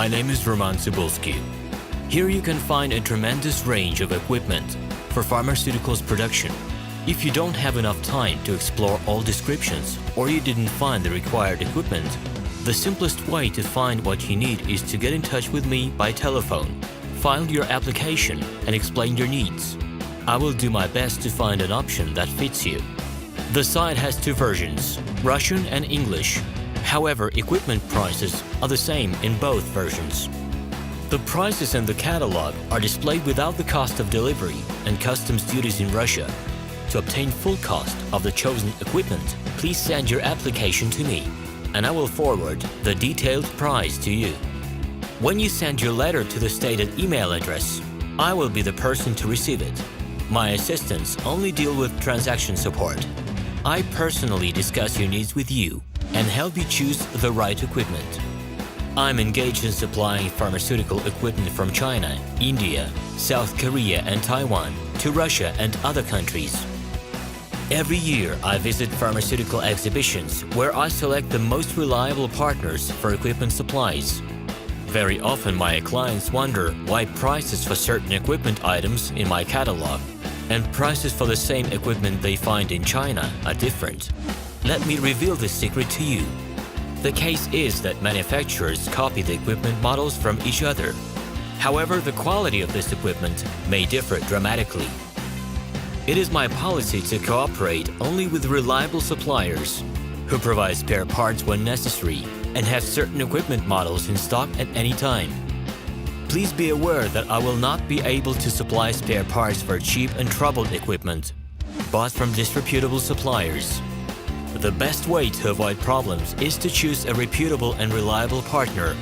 My name is RomanTsibulsky. Here you can find a tremendous range of equipment for pharmaceuticals production. If you don't have enough time to explore all descriptions or you didn't find the required equipment, the simplest way to find what you need is to get in touch with me by telephone, file your application, and explain your needs. I will do my best to find an option that fits you. The site has two versions, Russian and English. However, equipment prices are the same in both versions. The prices in the catalog are displayed without the cost of delivery and customs duties in Russia. To obtain full cost of the chosen equipment, please send your application to me, and I will forward the detailed price to you. When you send your letter to the stated email address, I will be the person to receive it. My assistants only deal with transaction support. I personally discuss your needs with you and help you choose the right equipment. I'm engaged in supplying pharmaceutical equipment from China, India, South Korea, and Taiwan to Russia and other countries. Every year, I visit pharmaceutical exhibitions where I select the most reliable partners for equipment supplies. Very often, my clients wonder why prices for certain equipment items in my catalog and prices for the same equipment they find in China are different. Let me reveal this secret to you. The case is that manufacturers copy the equipment models from each other. However, the quality of this equipment may differ dramatically. It is my policy to cooperate only with reliable suppliers who provide spare parts when necessary and have certain equipment models in stock at any time. Please be aware that I will not be able to supply spare parts for cheap and troubled equipment bought from disreputable suppliers. The best way to avoid problems is to choose a reputable and reliable partner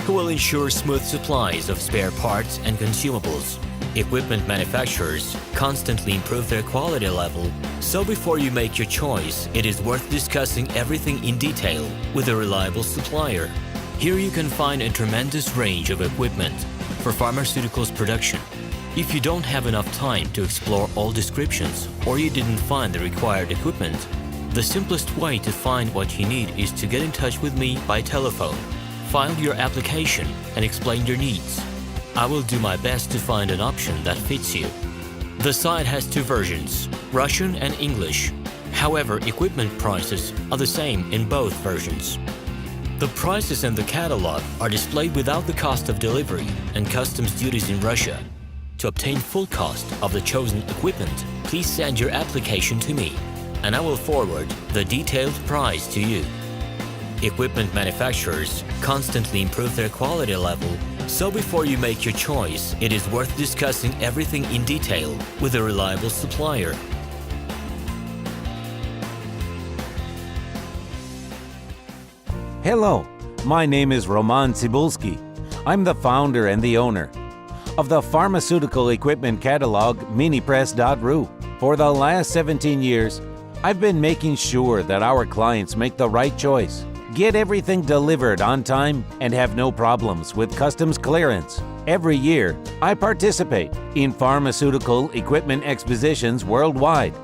who will ensure smooth supplies of spare parts and consumables. Equipment manufacturers constantly improve their quality level, so before you make your choice, it is worth discussing everything in detail with a reliable supplier. Here you can find a tremendous range of equipment for pharmaceuticals production. If you don't have enough time to explore all descriptions or you didn't find the required equipment, the simplest way to find what you need is to get in touch with me by telephone, file your application, and explain your needs. I will do my best to find an option that fits you. The site has two versions, Russian and English. However, equipment prices are the same in both versions. The prices in the catalog are displayed without the cost of delivery and customs duties in Russia. To obtain full cost of the chosen equipment, please send your application to me, and I will forward the detailed price to you. Equipment manufacturers constantly improve their quality level, so before you make your choice, it is worth discussing everything in detail with a reliable supplier. Hello, my name is RomanTsibulsky. I'm the founder and the owner of the pharmaceutical equipment catalog Minipress.ru. For the last 17 years, I've been making sure that our clients make the right choice, get everything delivered on time, and have no problems with customs clearance. Every year, I participate in pharmaceutical equipment expositions worldwide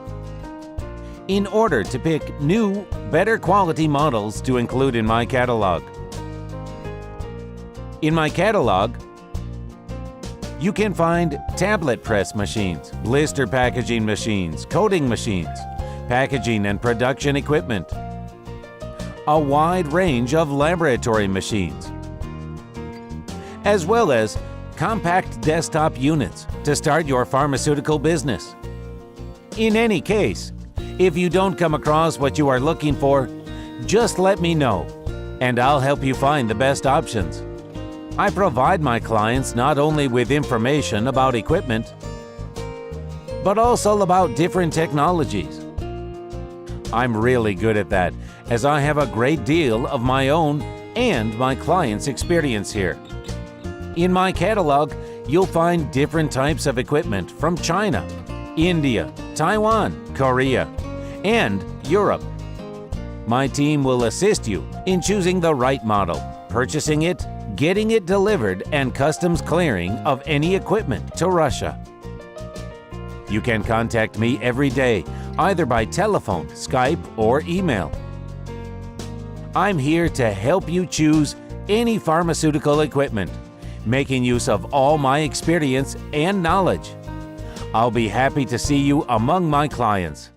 in order to pick new, better quality models to include in my catalog. In my catalog, you can find tablet press machines, blister packaging machines, coating machines, packaging and production equipment, a wide range of laboratory machines, as well as compact desktop units to start your pharmaceutical business. In any case, if you don't come across what you are looking for, just let me know, and I'll help you find the best options. I provide my clients not only with information about equipment, but also about different technologies. I'm really good at that, as I have a great deal of my own and my clients' experience here. In my catalog, you'll find different types of equipment from China, India, Taiwan, Korea, and Europe. My team will assist you in choosing the right model, purchasing it, getting it delivered, and customs clearing of any equipment to Russia. You can contact me every day, either by telephone, Skype, or email. I'm here to help you choose any pharmaceutical equipment, making use of all my experience and knowledge. I'll be happy to see you among my clients.